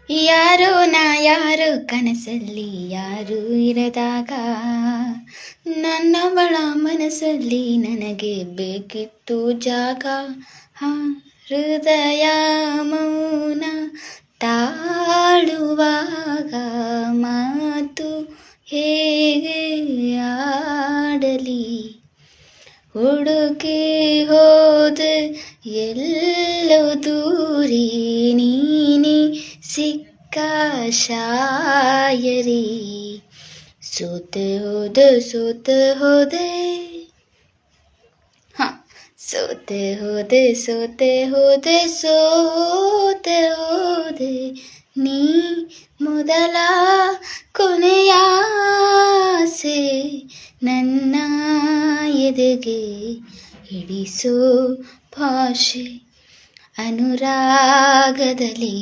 ಯಾರೋ ನಾ ಯಾರೋ ಕನಸಲ್ಲಿ ಯಾರೂ ಇರದಾಗ ನನ್ನವಳ ಮನಸ್ಸಲ್ಲಿ ನನಗೆ ಬೇಕಿತ್ತು ಜಾಗ. ಹಾ, ಹೃದಯ ಮೌನ ತಾಳುವಾಗ ಮಾತು ಹೇಗೆ ಆಡಲಿ. ಹುಡುಕಿ ಹೋದೆ ಎಲ್ಲೋ ದೂರಿ ನೀನೆ ಸಿಕ್ಕ ಶಾಯರಿ. ಸೋತೆ ಹೋದೆ ಸೋತೆ ಹೋದೆ, ಹ ಸೋತೆ ಹೋದೆ ಸೋತೆ ಹೋದೆ ಸೋತೆ ಹೋದೆ. ನೀ ಮೊದಲ ಕೊನೆಯಾಸೆ ನನ್ನ ಎದೆಗೆ ಹಿಡಿಸೋ ಭಾಷೆ. ಅನುರಾಗದಲ್ಲಿ